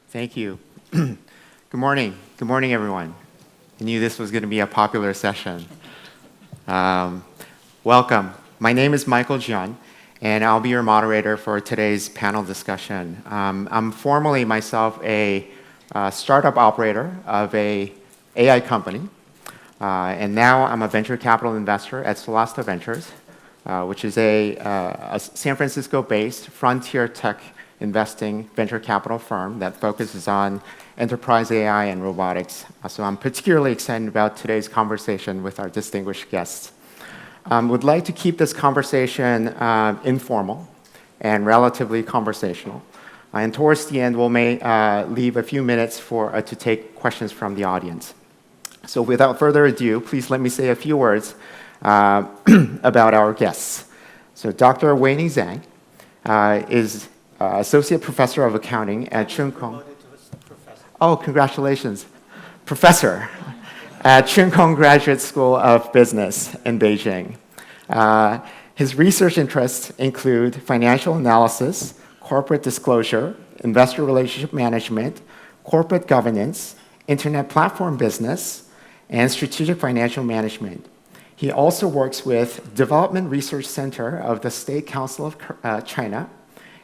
Thank you. Good morning. Good morning, everyone. I knew this was going to be a popular session. Welcome. My name is Michael Jian, and I'll be your moderator for today's panel discussion. I'm formerly myself a startup operator of an AI company, and now I'm a venture capital investor at Solasta Ventures, which is a San Francisco-based frontier tech investing venture capital firm that focuses on enterprise AI and robotics. So I'm particularly excited about today's conversation with our distinguished guests. Would like to keep this conversation informal and relatively conversational. And towards the end, we'll leave a few minutes to take questions from the audience. So without further ado, please let me say a few words about our guests. So Dr. Weini Zhang is Associate Professor of Accounting at Chun Kong. Oh, congratulations. Professor at Chun Kong Graduate School of Business in Beijing. His research interests include financial analysis, corporate disclosure, investor relationship management, corporate governance, internet platform business, and strategic financial management. He also works with Development Research Center of the State Council of China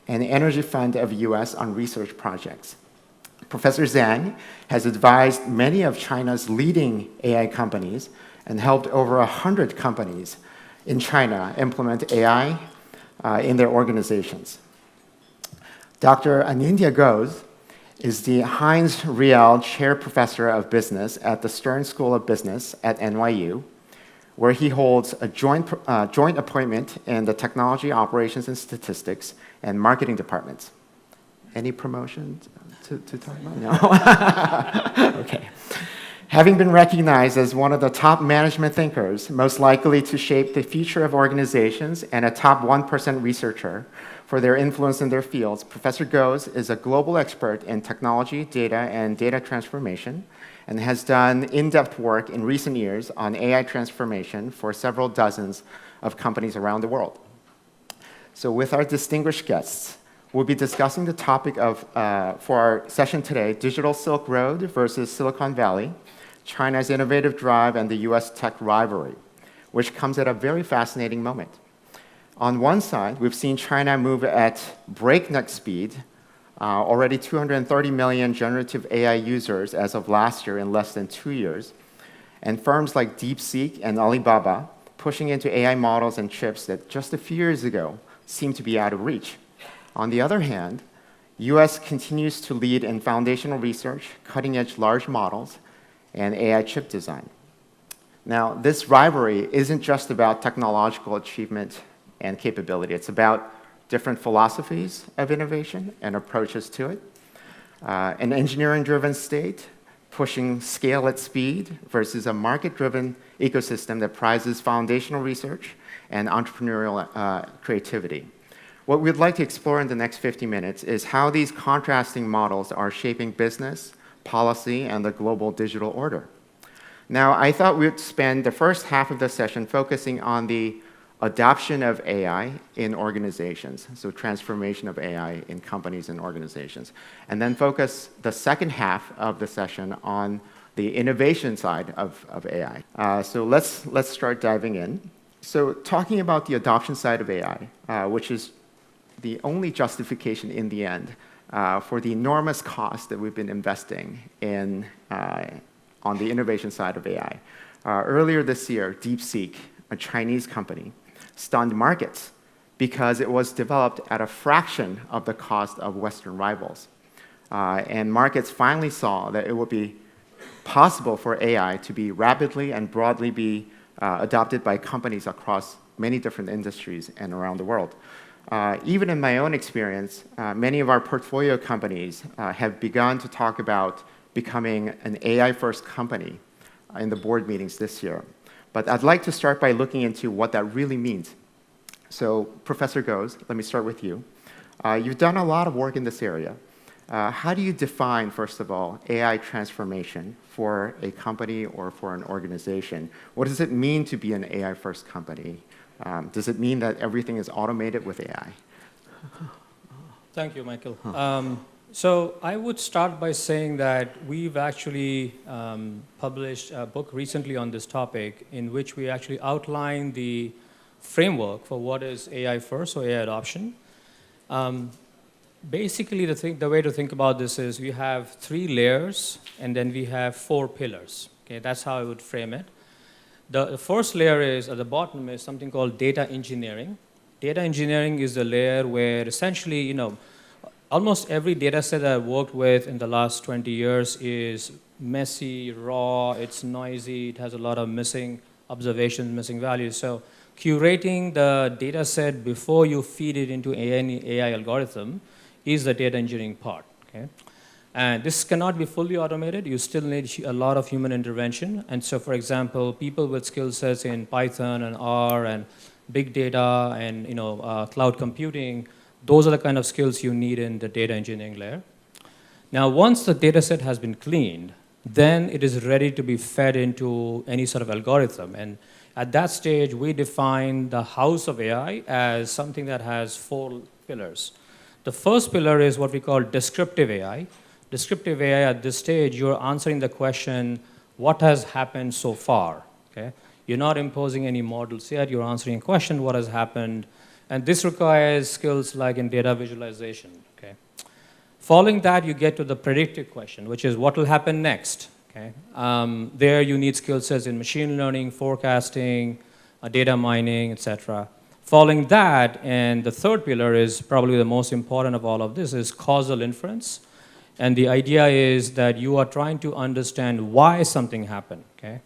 and the Energy Fund of the US on research projects. Professor Zhang has advised many of China's leading AI companies and helped over 100 companies in China implement AI in their organizations. Dr. Anindiya is the Heinz Riel Chair Professor of Business at the Stern School of Business at NYU, where he holds a joint appointment in the Technology Operations and Statistics and Marketing departments. Any promotions to talk about? No? Okay. Having been recognized as one of the top management thinkers, most likely to shape the future of organizations and a top 1% researcher for their influence in their fields, Professor Goes is a global expert in technology, data, and data transformation, and has done in-depth work in recent years on AI transformation for several dozens of companies around the world. So with our distinguished guests, we'll be discussing the topic of, for our session today, Digital Silk Road versus Silicon Valley, China's innovative drive and the US tech rivalry, which comes at a very fascinating moment. On one side, we've seen China move at breakneck speed, already 230 million generative AI users as of last year in less than 2 years, and firms like DeepSeek and Alibaba pushing into AI models and chips that just a few years ago seemed to be out of reach. On the other hand, US continues to lead in foundational research, cutting-edge large models, and AI chip design. Now, this rivalry isn't just about technological achievement and capability. It's about different philosophies of innovation and approaches to it. An engineering-driven state pushing scale at speed versus a market-driven ecosystem that prizes foundational research and entrepreneurial creativity. What we'd like to explore in the next 50 minutes is how these contrasting models are shaping business, policy, and the global digital order. Now, I thought we'd spend the first half of the session focusing on the adoption of AI in organizations, so transformation of AI in companies and organizations, and then focus the second half of the session on the innovation side of AI. So let's start diving in. So talking about the adoption side of AI, which is the only justification in the end for the enormous cost that we've been investing in on the innovation side of AI. Earlier this year, DeepSeek, a Chinese company, stunned markets because it was developed at a fraction of the cost of Western rivals. And markets finally saw that it would be possible for AI to be rapidly and broadly adopted by companies across many different industries and around the world. Even in my own experience, many of our portfolio companies have begun to talk about becoming an AI-first company in the board meetings this year. But I'd like to start by looking into what that really means. So, Professor Goes, let me start with you. You've done a lot of work in this area. How do you define, first of all, AI transformation for a company or for an organization? What does it mean to be an AI-first company? Does it mean that everything is automated with AI? Thank you, Michael. So I would start by saying that we've actually published a book recently on this topic in which we actually outline the framework for what is AI first or AI adoption. Basically, the way to think about this is we have 3 layers and then we have 4 pillars. Okay, that's how I would frame it. The first layer is, at the bottom, is something called data engineering. Data engineering is the layer where essentially, almost every data set that I've worked with in the last 20 years is messy, raw, it's noisy, it has a lot of missing observations, missing values. So curating the data set before you feed it into any AI algorithm is the data engineering part. Okay? And this cannot be fully automated. You still need a lot of human intervention. And so, for example, people with skill sets in Python and R and big data and cloud computing, those are the kind of skills you need in the data engineering layer. Now, once the data set has been cleaned, then it is ready to be fed into any sort of algorithm. And at that stage, we define the house of AI as something that has 4 pillars. The first pillar is what we call descriptive AI. Descriptive AI, at this stage, you're answering the question, what has happened so far? Okay? You're not imposing any models yet. You're answering a question, what has happened? And this requires skills like in data visualization. Okay? Following that, you get to the predictive question, which is what will happen next? Okay? There you need skill sets in machine learning, forecasting, data mining, etc. Following that, and the third pillar is probably the most important of all of this, is causal inference. And the idea is that you are trying to understand why something happened. Okay?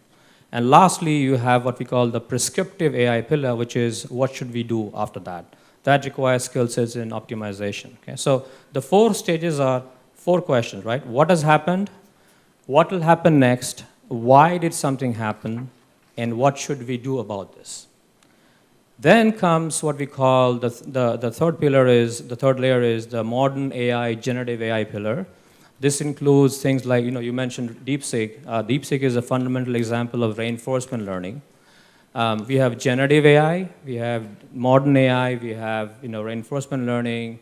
And lastly, you have what we call the prescriptive AI pillar, which is what should we do after that? That requires skill sets in optimization. Okay? So the 4 stages are 4 questions, right? What has happened? What will happen next? Why did something happen? And what should we do about this? Then comes what we call the third pillar is, the third layer is the modern AI, generative AI pillar. This includes things like, you mentioned DeepSeek. DeepSeek is a fundamental example of reinforcement learning. We have generative AI, we have modern AI, we have reinforcement learning.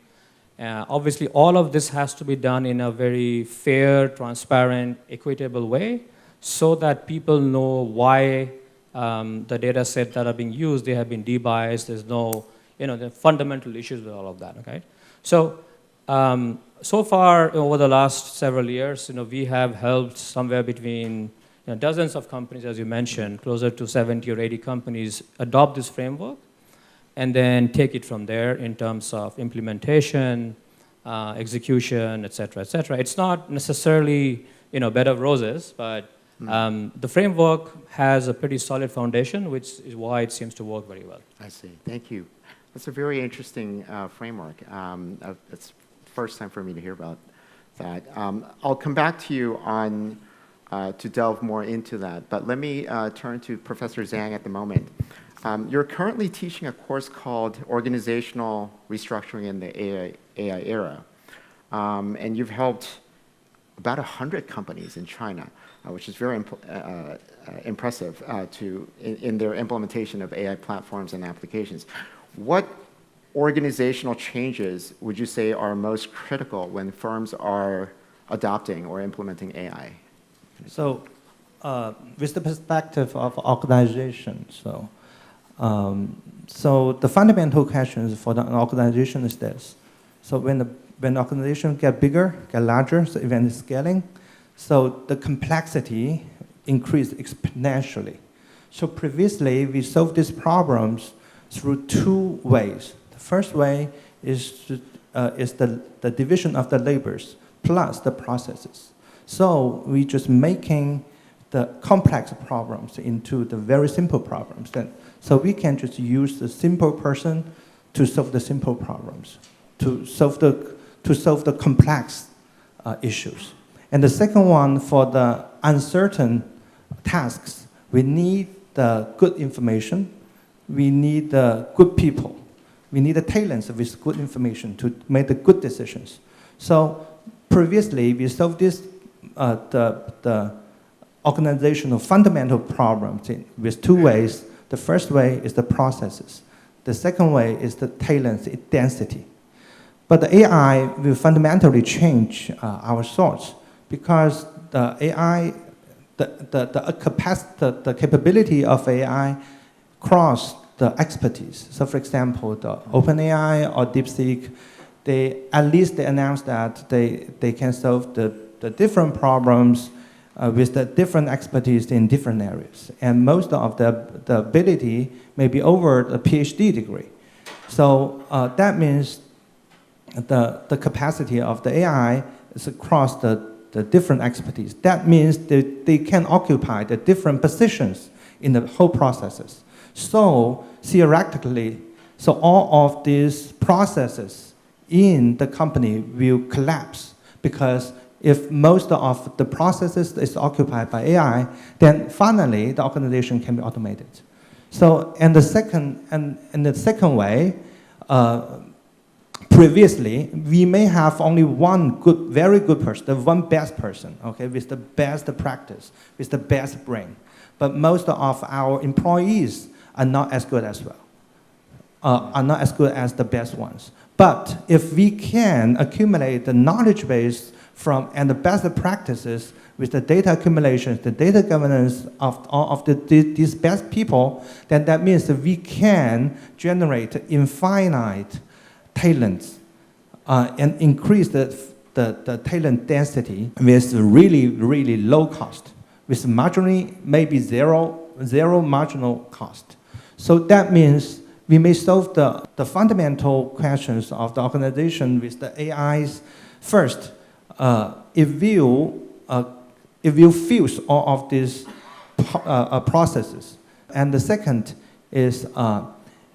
Obviously, all of this has to be done in a very fair, transparent, equitable way so that people know why the data set that are being used, they have been debiased, there's no, the fundamental issues with all of that, okay? So, so far, over the last several years, we have helped somewhere between dozens of companies, as you mentioned, closer to 70 or 80 companies, adopt this framework and then take it from there in terms of implementation, execution, et cetera, et cetera. It's not necessarily bed of roses, but the framework has a pretty solid foundation, which is why it seems to work very well. I see. Thank you. That's a very interesting framework. It's first time for me to hear about that. I'll come back to you on to delve more into that, but let me turn to Professor Zhang at the moment. You're currently teaching a course called Organizational Restructuring in the AI Era, and you've helped about 100 companies in China, which is very impressive in their implementation of AI platforms and applications. What organizational changes would you say are most critical when firms are adopting or implementing AI? So, with the perspective of organization, so the fundamental questions for the organization is this. So when the organization get bigger, get larger, so even scaling, so the complexity increased exponentially. So previously, we solved these problems through 2 ways. The first way is the division of the labors plus the processes. So we just making the complex problems into the very simple problems. So we can just use the simple person to solve the simple problems, to solve the complex issues. And the second one, for the uncertain tasks, we need the good information, we need the good people, we need the talents with good information to make the good decisions. So previously, we solved this, the organizational fundamental problems with 2 ways. The first way is the processes. The second way is the talent density. But the AI will fundamentally change our thoughts because the AI, the capability of AI cross the expertise. So for example, the OpenAI or DeepSeek, they announced that they can solve the different problems with the different expertise in different areas. And most of the ability may be over a PhD degree. So that means the capacity of the AI is across the different expertise. That means they can occupy the different positions in the whole processes. So theoretically, so all of these processes in the company will collapse because if most of the processes is occupied by AI, then finally the organization can be automated. So, and the second way, previously we may have only one very good person, the one best person, okay, with the best practice, with the best brain. But most of our employees are not as good as well, are not as good as the best ones. But if we can accumulate the knowledge base and the best practices with the data accumulation, the data governance of all of these best people, then that means that we can generate infinite talents and increase the talent density with really, really low cost, with marginally maybe zero marginal cost. So that means we may solve the fundamental questions of the organization with the AIs first. If you fuse all of these processes. And the second is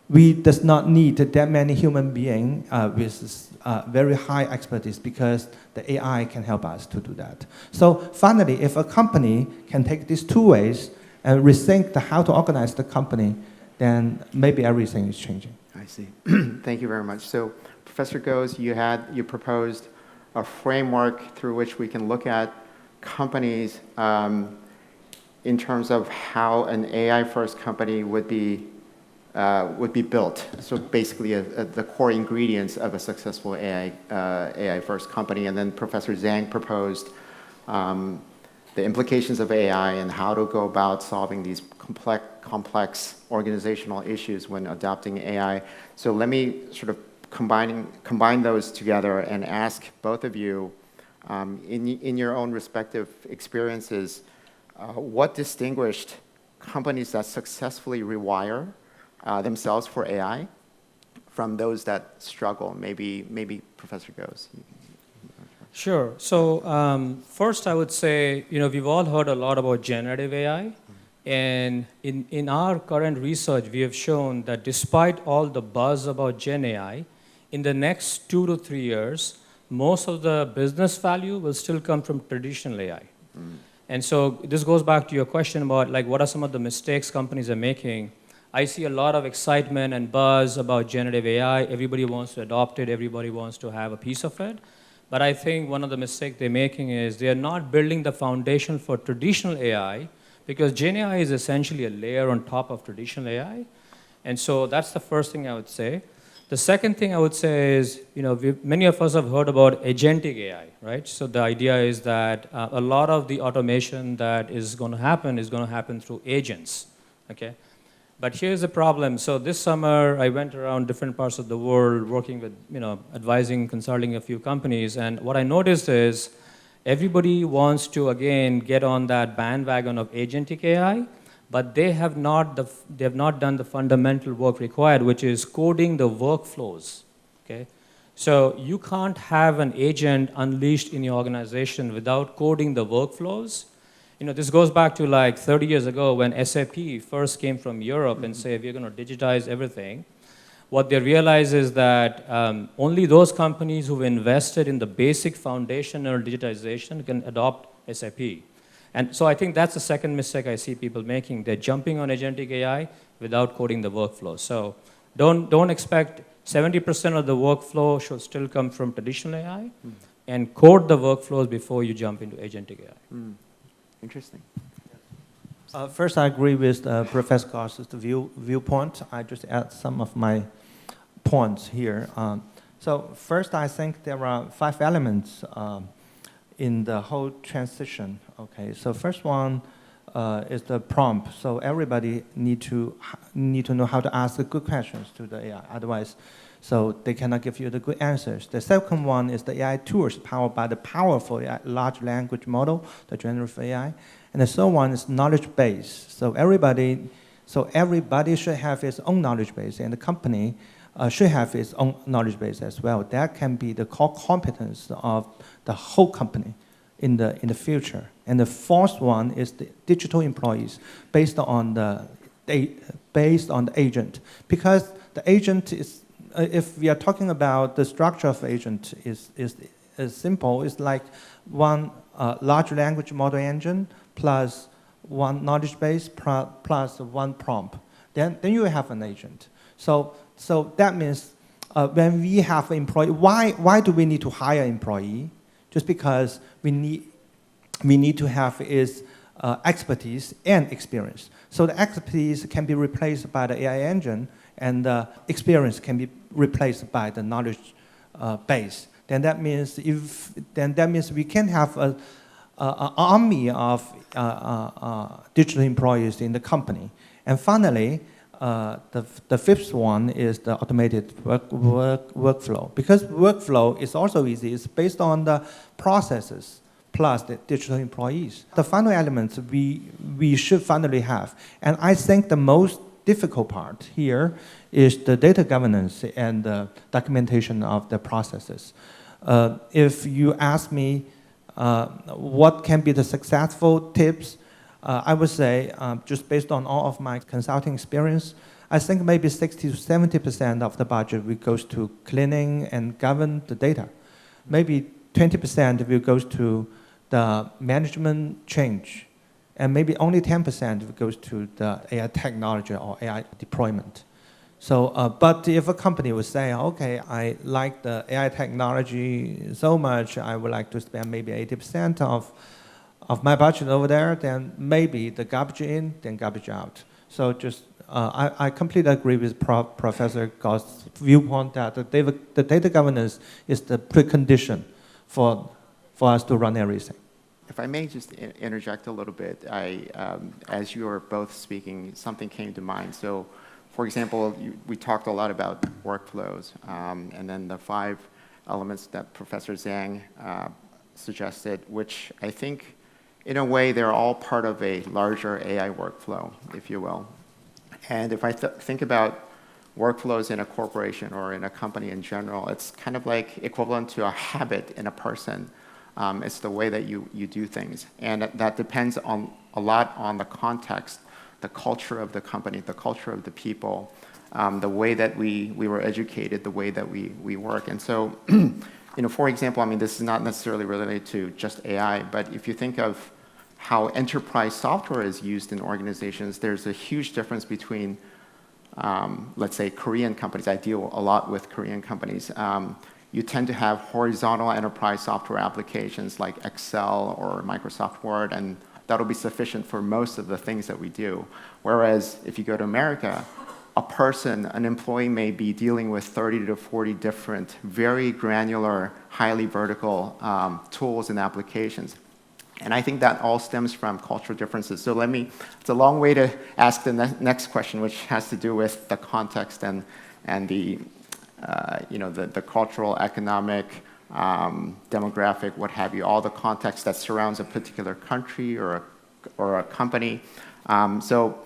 we does not need that many human beings with very high expertise because the AI can help us to do that. So finally, if a company can take these two ways and rethink how to organize the company, then maybe everything is changing. I see. Thank you very much. So, Professor Goes, you proposed a framework through which we can look at companies in terms of how an AI-first company would be built. So basically, the core ingredients of a successful AI-first company. And then Professor Zhang proposed the implications of AI and how to go about solving these complex organizational issues when adopting AI. So let me sort of combine those together and ask both of you, in your own respective experiences, what distinguished companies that successfully rewire themselves for AI from those that struggle? Maybe Professor Goes. Sure. So first I would say, we've all heard a lot about generative AI. And in our current research, we have shown that despite all the buzz about Gen AI, in the next 2 to 3 years, most of the business value will still come from traditional AI. And so this goes back to your question about what are some of the mistakes companies are making. I see a lot of excitement and buzz about generative AI. Everybody wants to adopt it. Everybody wants to have a piece of it. But I think one of the mistakes they're making is they're not building the foundation for traditional AI, because Gen AI is essentially a layer on top of traditional AI. And so that's the first thing I would say. The second thing I would say is, many of us have heard about agentic AI, right? So the idea is that a lot of the automation that is going to happen through agents, okay? But here's the problem. So this summer, I went around different parts of the world working with, advising, consulting a few companies. And what I noticed is everybody wants to, again, get on that bandwagon of agentic AI, but they have not done the fundamental work required, which is coding the workflows, okay? So you can't have an agent unleashed in your organization without coding the workflows. This goes back to 30 years ago when SAP first came from Europe and said, we're going to digitize everything. What they realized is that only those companies who've invested in the basic foundational digitization can adopt SAP. And so I think that's the second mistake I see people making. They're jumping on agentic AI without coding the workflow. So don't expect 70% of the workflow should still come from traditional AI, and code the workflows before you jump into agentic AI. Interesting. First, I agree with Professor Goss's viewpoint. I just add some of my points here. So first, I think there are 5 elements in the whole transition. Okay, so first one is the prompt. So everybody need to know how to ask the good questions to the AI. Otherwise, so they cannot give you the good answers. The second one is the AI tools powered by the powerful AI, large language model, the generative AI. And the third one is knowledge base. So everybody should have its own knowledge base, and the company should have its own knowledge base as well. That can be the core competence of the whole company in the future. And the fourth one is the digital employees based on the agent, because the agent is, if we are talking about the structure of agent is simple. It's like one large language model engine plus one knowledge base plus one prompt. Then you have an agent. So that means when we have an employee, why do we need to hire an employee? Just because we need to have his expertise and experience. So the expertise can be replaced by the AI engine, and the experience can be replaced by the knowledge base. Then that means we can have an army of digital employees in the company. And finally, the fifth one is the automated workflow. Because workflow is also easy. It's based on the processes plus the digital employees. The final elements we should finally have. And I think the most difficult part here is the data governance and the documentation of the processes. If you ask me what can be the successful tips, I would say, just based on all of my consulting experience, I think maybe 60 to 70% of the budget will goes to cleaning and govern the data. Maybe 20% will goes to the management change, and maybe only 10% goes to the AI technology or AI deployment. So, but if a company would say, okay, I like the AI technology so much, I would like to spend maybe 80% of my budget over there, then maybe the garbage in, then garbage out. So just, I completely agree with Professor Goss's viewpoint that the data governance is the precondition for us to run everything. If I may just interject a little bit, as you were both speaking, something came to mind. So, for example, we talked a lot about workflows, and then the 5 elements that Professor Zhang suggested, which I think, in a way, they're all part of a larger AI workflow, if you will. And if I think about workflows in a corporation or in a company in general, it's kind of like equivalent to a habit in a person. It's the way that you do things. And that depends a lot on the context, the culture of the company, the culture of the people, the way that we were educated, the way that we work. And so, for example, I mean, this is not necessarily related to just AI, but if you think of how enterprise software is used in organizations, there's a huge difference between, let's say, Korean companies. I deal a lot with Korean companies. You tend to have horizontal enterprise software applications like Excel or Microsoft Word, and that'll be sufficient for most of the things that we do. Whereas if you go to America, an employee may be dealing with 30 to 40 different, very granular, highly vertical tools and applications. And I think that all stems from cultural differences. So it's a long way to ask the next question, which has to do with the context and the cultural, economic, demographic, what have you, all the context that surrounds a particular country or a company. So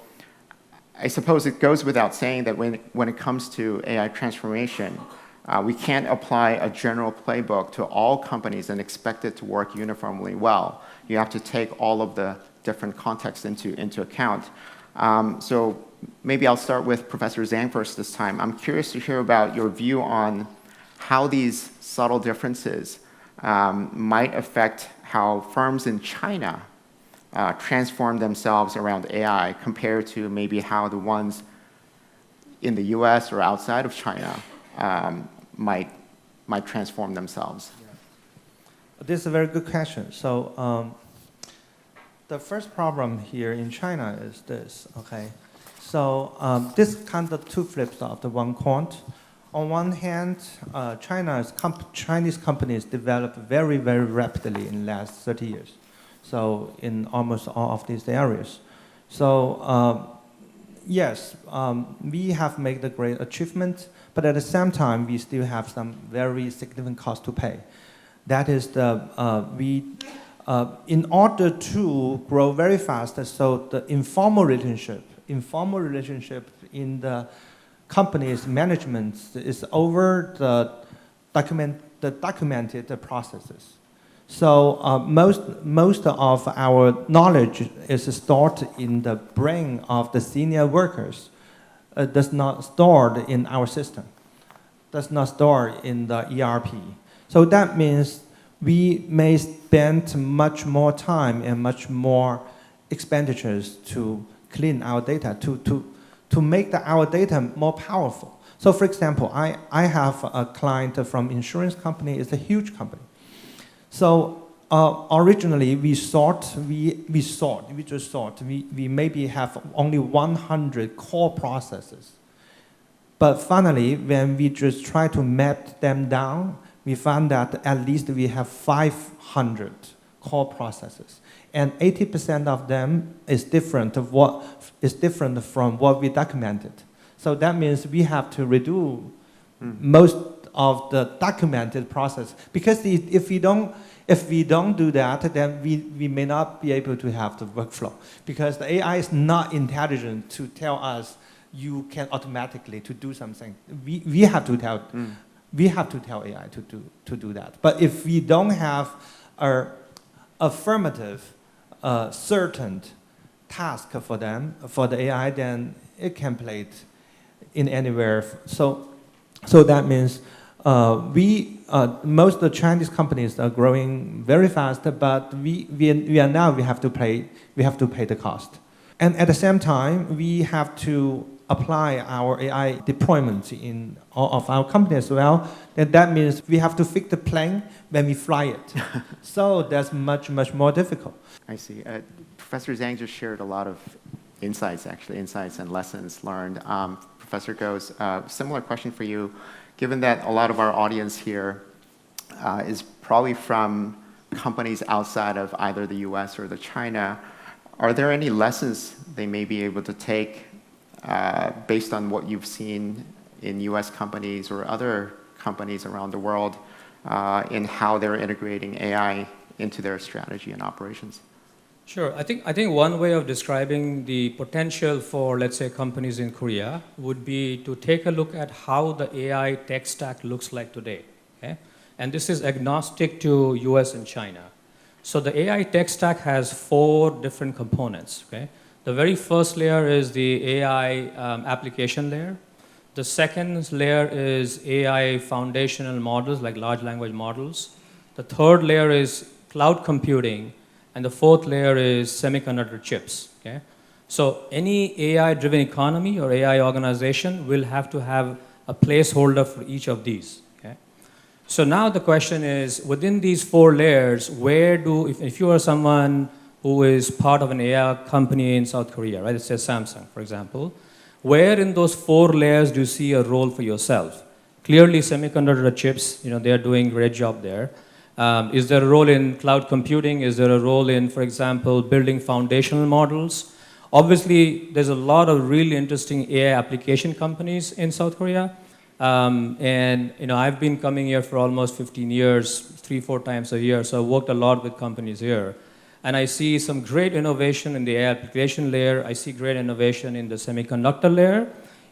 I suppose it goes without saying that when it comes to AI transformation, we can't apply a general playbook to all companies and expect it to work uniformly well. You have to take all of the different contexts into account. So maybe I'll start with Professor Zhang first this time. I'm curious to hear about your view on how these subtle differences might affect how firms in China transform themselves around AI compared to maybe how the ones in the US or outside of China might transform themselves. This is a very good question. So the first problem here in China is this, okay? So this kind of 2 flips of the one coin. On one hand, Chinese companies develop very, very rapidly in the last 30 years. So in almost all of these areas. So yes, we have made a great achievement, but at the same time, we still have some very significant cost to pay. That is in order to grow very fast, so the informal relationship in the company's management is over the documented processes. So most of our knowledge is stored in the brain of the senior workers. Does not stored in our system. Does not store in the ERP. So that means we may spend much more time and much more expenditures to clean our data, to make our data more powerful. So for example, I have a client from insurance company. It's a huge company. So originally we just thought we maybe have only 100 core processes. But finally, when we just try to map them down, we found that at least we have 500 core processes. And 80% of them is different from what we documented. So that means we have to redo most of the documented process. Because if we don't do that, then we may not be able to have the workflow. Because the AI is not intelligent to tell us you can automatically to do something. We have to tell AI to do that. But if we don't have an affirmative, certain task for them, for the AI, then it can play it in anywhere. So that means most of the Chinese companies are growing very fast, but we have to pay the cost. And at the same time, we have to apply our AI deployment in all of our companies as well. And that means we have to fix the plane when we fly it. So that's much, much more difficult. I see. Professor Zhang just shared a lot of insights and lessons learned. Professor Goes, similar question for you. Given that a lot of our audience here is probably from companies outside of either the US or the China, are there any lessons they may be able to take based on what you've seen in US companies or other companies around the world in how they're integrating AI into their strategy and operations? Sure. I think one way of describing the potential for, let's say, companies in Korea would be to take a look at how the AI tech stack looks like today. Okay? And this is agnostic to US and China. So the AI tech stack has 4 different components. Okay? The very first layer is the AI application layer. The second layer is AI foundational models like large language models. The third layer is cloud computing. And the fourth layer is semiconductor chips. Okay? So any AI-driven economy or AI organization will have to have a placeholder for each of these. Okay? So now the question is, within these 4 layers, if you are someone who is part of an AI company in South Korea, right? Let's say Samsung, for example, where in those 4 layers do you see a role for yourself? Clearly, semiconductor chips, they are doing a great job there. Is there a role in cloud computing? Is there a role in, for example, building foundational models? Obviously, there's a lot of really interesting AI application companies in South Korea. And I've been coming here for almost 15 years, 3-4 times a year. So I've worked a lot with companies here. And I see some great innovation in the AI application layer. I see great innovation in the semiconductor layer.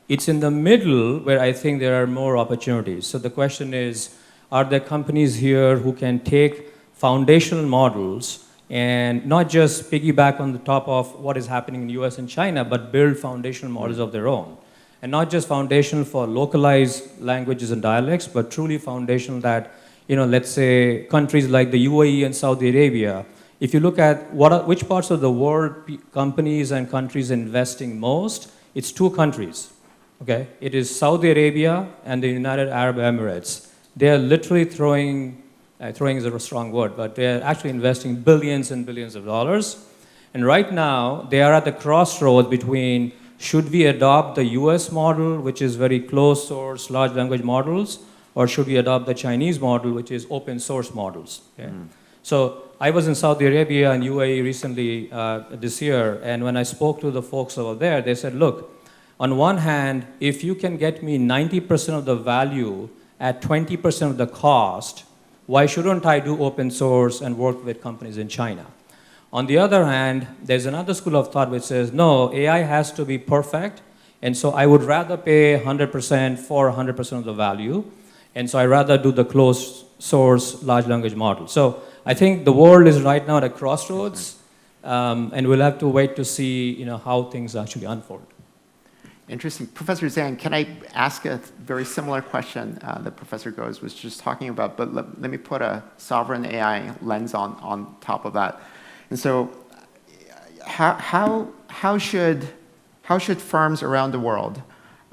It's in the middle where I think there are more opportunities. So the question is, are there companies here who can take foundational models and not just piggyback on the top of what is happening in the US and China, but build foundational models of their own? And not just foundational for localized languages and dialects, but truly foundational that, let's say countries like the UAE and Saudi Arabia, if you look at which parts of the world companies and countries investing most, it's 2 countries. Okay? It is Saudi Arabia and the United Arab Emirates. They are literally throwing is a strong word, but they're actually investing billions and billions of dollars. And right now, they are at the crossroads between should we adopt the US model, which is very closed source, large language models, or should we adopt the Chinese model, which is open source models? Okay? So I was in Saudi Arabia and UAE recently this year, and when I spoke to the folks over there, they said, look, on one hand, if you can get me 90% of the value at 20% of the cost, why shouldn't I do open source and work with companies in China? On the other hand, there's another school of thought which says, no, AI has to be perfect, and so I would rather pay 100% for 100% of the value, and so I'd rather do the closed source large language model. So I think the world is right now at a crossroads, and we'll have to wait to see how things actually unfold. Interesting. Professor Zhang, can I ask a very similar question that Professor Goes was just talking about, but let me put a sovereign AI lens on top of that. And so how should firms around the world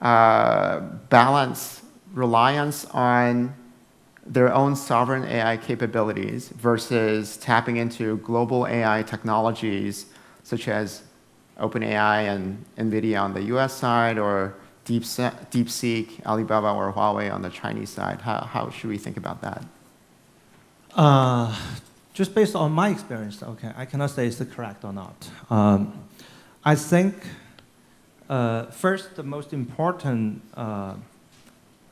balance reliance on their own sovereign AI capabilities versus tapping into global AI technologies such as OpenAI and NVIDIA on the US side, or DeepSeek, Alibaba, or Huawei on the Chinese side? How should we think about that? Just based on my experience, okay, I cannot say it's correct or not. I think first, the most important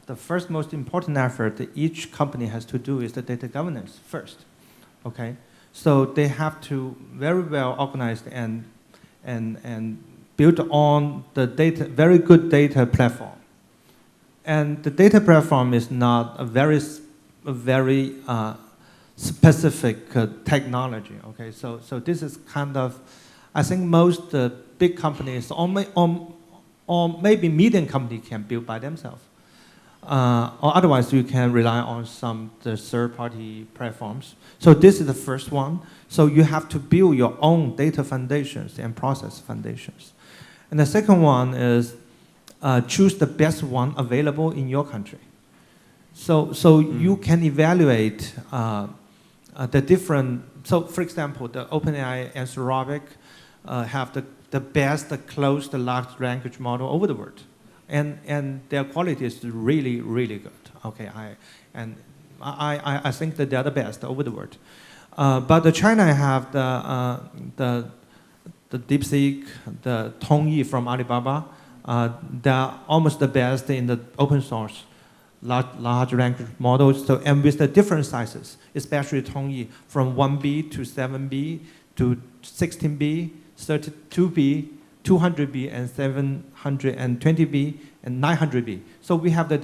effort that each company has to do is the data governance first. Okay, so they have to very well organize and build on the very good data platform. And the data platform is not a very specific technology. Okay, so this is kind of, I think most big companies or maybe medium company can build by themselves. Or otherwise you can rely on some the third-party platforms. So this is the first one. So you have to build your own data foundations and process foundations. And the second one is choose the best one available in your country. So you can evaluate the different, so for example, the OpenAI and Anthropic have the best closed large language model over the world. And their quality is really, really good. Okay, I think that they are the best over the world. But the China have the DeepSeek, the Tongyi from Alibaba. They are almost the best in the open source large language models. So, and with the different sizes, especially Tongyi from 1B to 7B to 16B, 32B, 200B, and 720B, and 900B. So we have the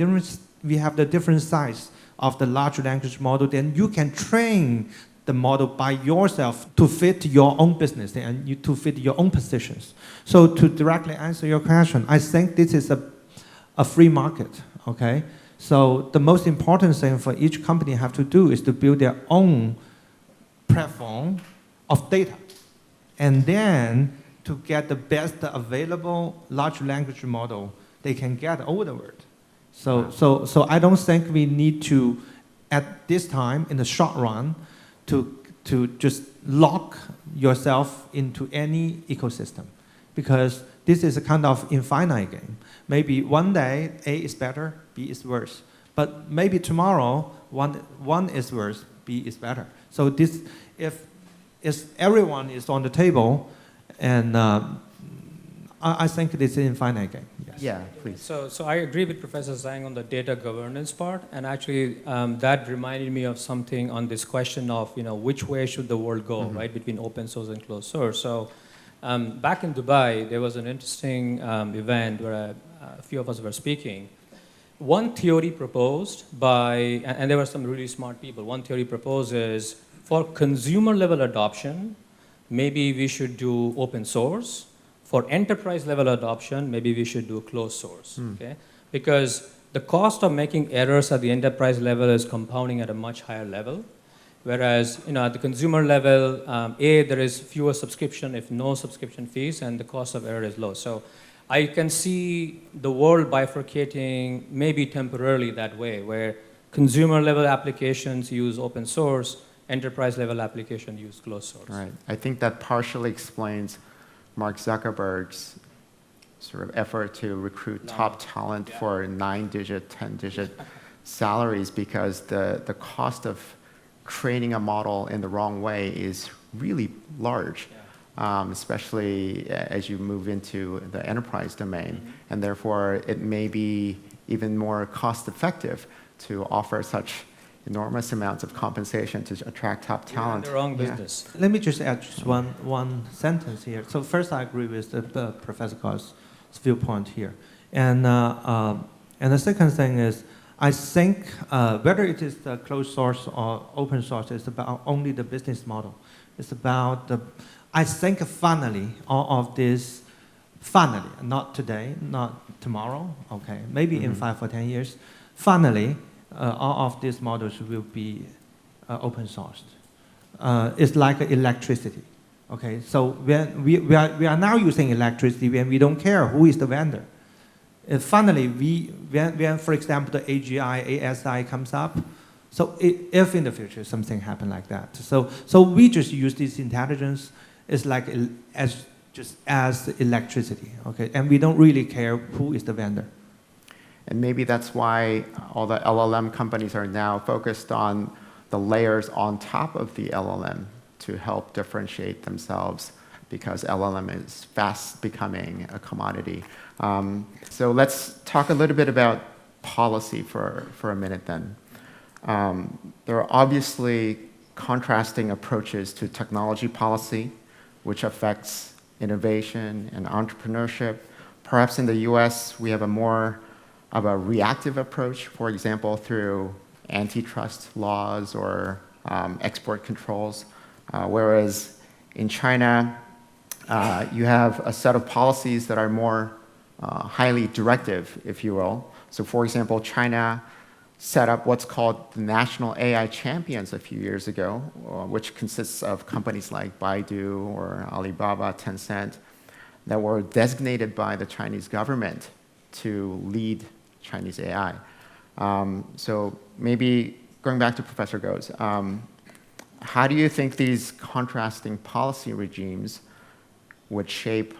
different size of the large language model. Then you can train the model by yourself to fit your own business and to fit your own positions. So to directly answer your question, I think this is a free market. Okay. So the most important thing for each company have to do is to build their own platform of data, and then to get the best available large language model they can get over the world. So I don't think we need to, at this time, in the short run, to just lock yourself into any ecosystem, because this is a kind of infinite game. Maybe one day A is better, B is worse. But maybe tomorrow one is worse, B is better. So this, if everyone is on the table, and I think this is an infinite game. Yes. Yeah, please. So I agree with Professor Zhang on the data governance part, and actually that reminded me of something on this question of which way should the world go, right, between open source and closed source. So back in Dubai, there was an interesting event where a few of us were speaking. One theory proposed by, and there were some really smart people, one theory proposes for consumer level adoption, maybe we should do open source. For enterprise level adoption, maybe we should do closed source, okay? Because the cost of making errors at the enterprise level is compounding at a much higher level. Whereas at the consumer level, there is fewer subscription, if no subscription fees, and the cost of error is low. So I can see the world bifurcating maybe temporarily that way, where consumer level applications use open source, enterprise level application use closed source. Right. I think that partially explains Mark Zuckerberg's sort of effort to recruit top talent for 9-digit, 10-digit salaries because the cost of training a model in the wrong way is really large, especially as you move into the enterprise domain. And therefore, it may be even more cost-effective to offer such enormous amounts of compensation to attract top talent. You're in the wrong business. Let me just add just one sentence here. So first, I agree with Professor Gau's viewpoint here. And the second thing is, I think whether it is the closed source or open source, it's about only the business model. It's about I think finally, all of this, finally, not today, not tomorrow, okay, maybe in 5 or 10 years, finally, all of these models will be open sourced. It's like electricity, okay? So when we are now using electricity when we don't care who is the vendor. Finally, when, for example, the AGI, ASI comes up, so if in the future something happen like that, so we just use this intelligence as like just as electricity, okay, and we don't really care who is the vendor. And maybe that's why all the LLM companies are now focused on the layers on top of the LLM to help differentiate themselves, because LLM is fast becoming a commodity. So let's talk a little bit about policy for a minute then. There are obviously contrasting approaches to technology policy, which affects innovation and entrepreneurship. Perhaps in the US, we have a more of a reactive approach, for example, through antitrust laws or export controls, whereas in China, you have a set of policies that are more highly directive, if you will. So for example, China set up what's called the National AI Champions a few years ago, which consists of companies like Baidu or Alibaba, Tencent, that were designated by the Chinese government to lead Chinese AI. So maybe going back to Professor Go's, how do you think these contrasting policy regimes would shape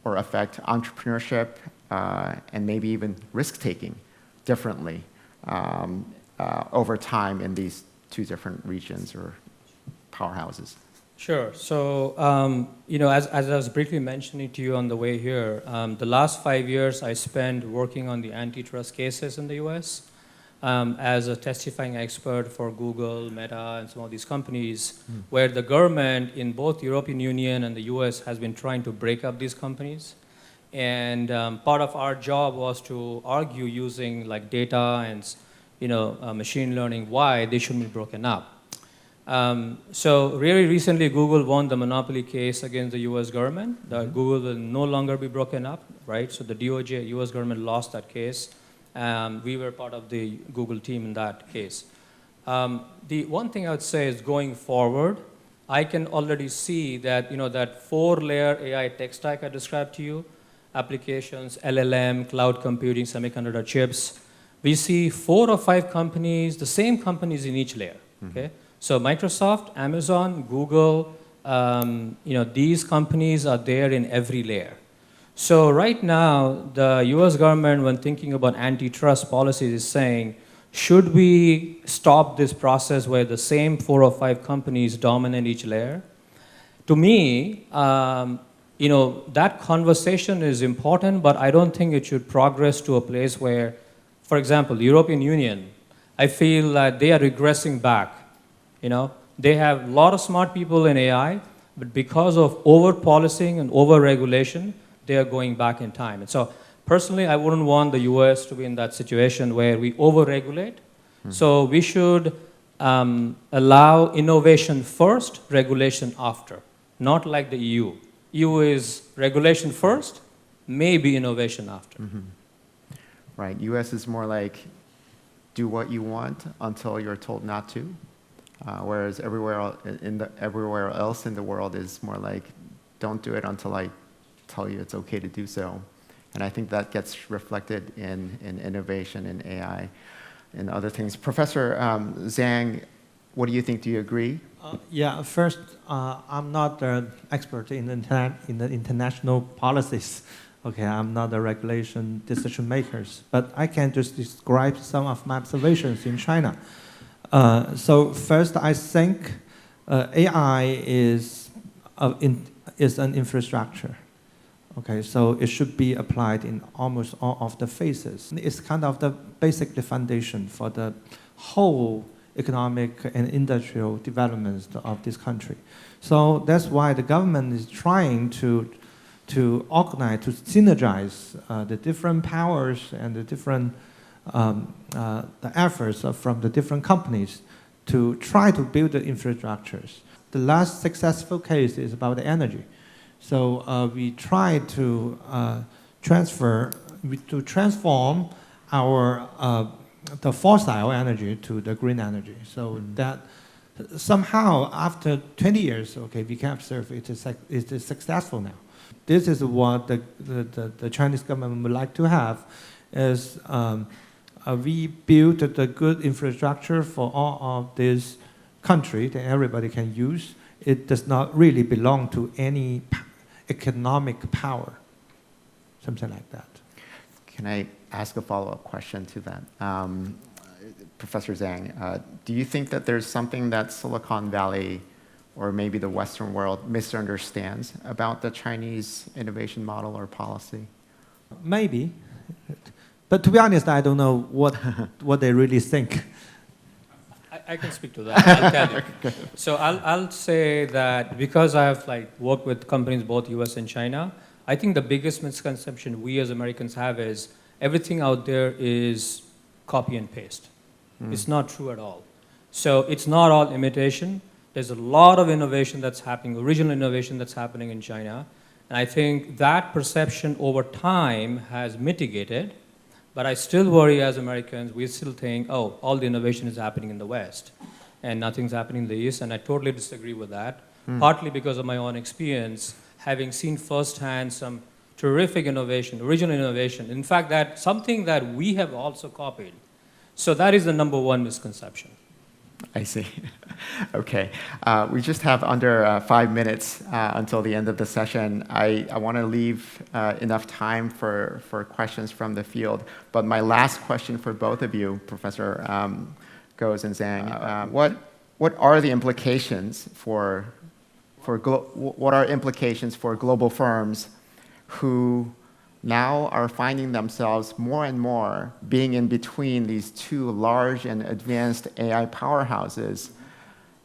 or affect entrepreneurship and maybe even risk-taking differently over time in these two different regions or powerhouses? Sure. So, as I was briefly mentioning to you on the way here, the last 5 years I spent working on the antitrust cases in the US as a testifying expert for Google, Meta, and some of these companies, where the government in both European Union and the US has been trying to break up these companies. And part of our job was to argue using like data and machine learning why they shouldn't be broken up. So really recently, Google won the monopoly case against the U.S. government. Google will no longer be broken up, right? So the DOJ, U.S. government lost that case. We were part of the Google team in that case. The one thing I would say is going forward, I can already see that, that 4-layer AI tech stack I described to you, applications, LLM, cloud computing, semiconductor chips. We see 4 or 5 companies, the same companies in each layer, okay? So Microsoft, Amazon, Google, these companies are there in every layer. So right now, the US government, when thinking about antitrust policies, is saying, should we stop this process where the same 4 or 5 companies dominate each layer? To me, that conversation is important, but I don't think it should progress to a place where, for example, the European Union, I feel that they are regressing back. They have a lot of smart people in AI, but because of over-policing and over-regulation, they are going back in time. And so personally, I wouldn't want the US to be in that situation where we over-regulate. So we should allow innovation first, regulation after, not like the EU. EU is regulation first, maybe innovation after. Right, US is more like do what you want until you're told not to. Whereas everywhere else in the world is more like, don't do it until I tell you it's okay to do so. And I think that gets reflected in innovation in AI and other things. Professor Zhang, what do you think? Do you agree? Yeah, first, I'm not an expert in the international policies. Okay, I'm not a regulation decision makers, but I can just describe some of my observations in China. So first, I think AI is an infrastructure. Okay, so it should be applied in almost all of the phases. It's kind of the basic foundation for the whole economic and industrial development of this country. So that's why the government is trying to organize, to synergize the different powers and the different the efforts from the different companies to try to build the infrastructures. The last successful case is about the energy. So we try to transform our the fossil energy to the green energy. So that somehow after 20 years, okay, we can observe it is successful now. This is what the Chinese government would like to have, is we build the good infrastructure for all of this country that everybody can use. It does not really belong to any economic power, something like that. Can I ask a follow-up question to that? Professor Zhang, do you think that there's something that Silicon Valley or maybe the Western world misunderstands about the Chinese innovation model or policy? Maybe. But to be honest, I don't know what they really think. I can speak to that. I'll tell you. So I'll say that because I've worked with companies both US and China, I think the biggest misconception we as Americans have is everything out there is copy and paste. It's not true at all. So it's not all imitation. There's a lot of innovation that's happening, original innovation that's happening in China. And I think that perception over time has mitigated. But I still worry as Americans, we still think, oh, all the innovation is happening in the West and nothing's happening in the East. And I totally disagree with that, partly because of my own experience, having seen firsthand some terrific innovation, original innovation. In fact, that's something that we have also copied. So that is the number one misconception. I see. Okay. We just have under 5 minutes until the end of the session. I want to leave enough time for questions from the field. But my last question for both of you, Professor Goes and Zhang, what are the implications for global firms who now are finding themselves more and more being in between these two large and advanced AI powerhouses?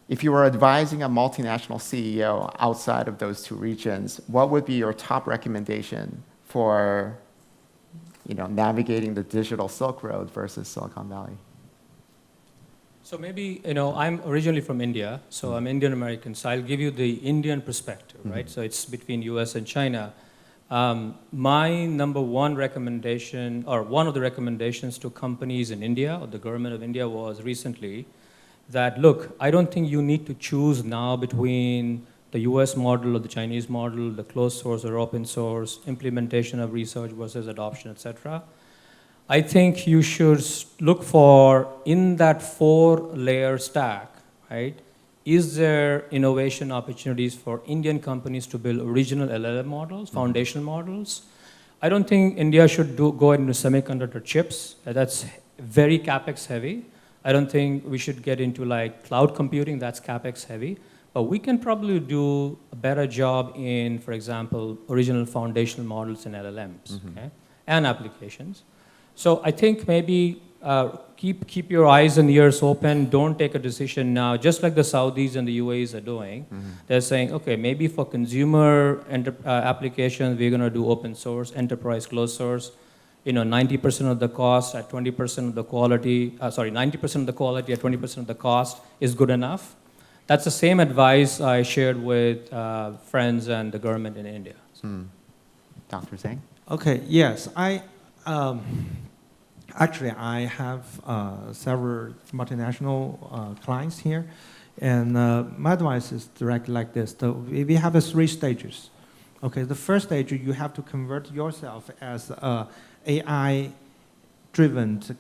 If you were advising a multinational CEO outside of those two regions, what would be your top recommendation for navigating the digital Silk Road versus Silicon Valley? So maybe, I'm originally from India, so I'm Indian American, so I'll give you the Indian perspective, right? So it's between US and China. My number one recommendation, or one of the recommendations to companies in India, or the government of India, was recently that, look, I don't think you need to choose now between the US model or the Chinese model, the closed source or open source, implementation of research versus adoption, etc. I think you should look for, in that 4-layer stack, right? Is there innovation opportunities for Indian companies to build original LLM models, foundational models? I don't think India should go into semiconductor chips. That's very CapEx heavy. I don't think we should get into cloud computing, that's CapEx heavy. But we can probably do a better job in, for example, original foundational models in LLMs, okay? And applications. So I think maybe keep your eyes and ears open. Don't take a decision now, just like the Saudis and the UAEs are doing. They're saying, okay, maybe for consumer applications, we're going to do open source, enterprise closed source. 90% of the cost at 20% of the quality. 90% of the quality at 20% of the cost is good enough. That's the same advice I shared with friends and the government in India. Dr. Zhang? Okay. Yes, Actually, I have several multinational clients here, and my advice is directly like this. We have 3 stages. Okay, the first stage, you have to convert yourself as an AI-driven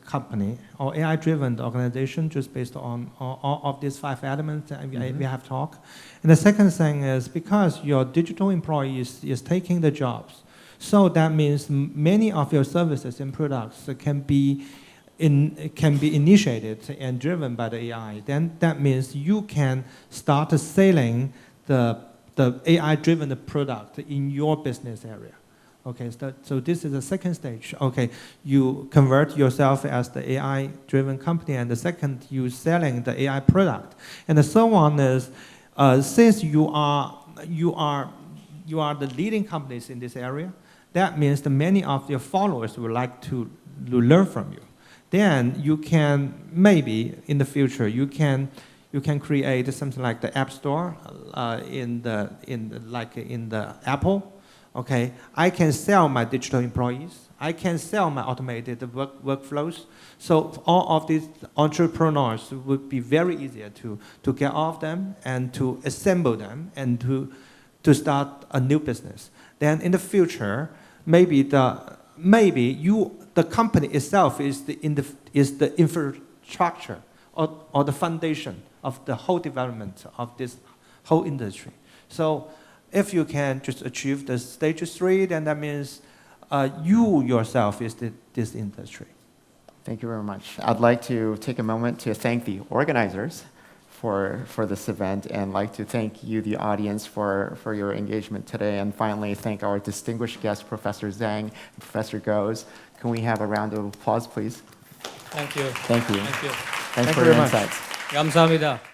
company or AI-driven organization just based on all of these 5 elements that we have talked. And the second thing is because your digital employees is taking the jobs, So that means many of your services and products can be initiated and driven by the AI. Then that means you can start selling the AI-driven product in your business area. Okay, so this is the second stage. Okay, you convert yourself as the AI-driven company, and the second, you selling the AI product. And the third one is, since you are the leading companies in this area, that means that many of your followers would like to learn from you. Then you can maybe in the future you can create something like the App Store in the Apple. Okay, I can sell my digital employees. I can sell my automated workflows. So all of these entrepreneurs would be very easier to get off them and to assemble them and to start a new business. Then in the future, maybe the company itself is the infrastructure or the foundation of the whole development of this whole industry. So if you can just achieve the stage 3, then that means you yourself is this industry. Thank you very much. I'd like to take a moment to thank the organizers for this event, and like to thank you, the audience, for your engagement today, and finally thank our distinguished guests, Professor Zhang and Professor Goes. Can we have a round of applause, please? Thank you. Thank you. Thank you. Thanks Thank for you your very much. insights. 감사합니다.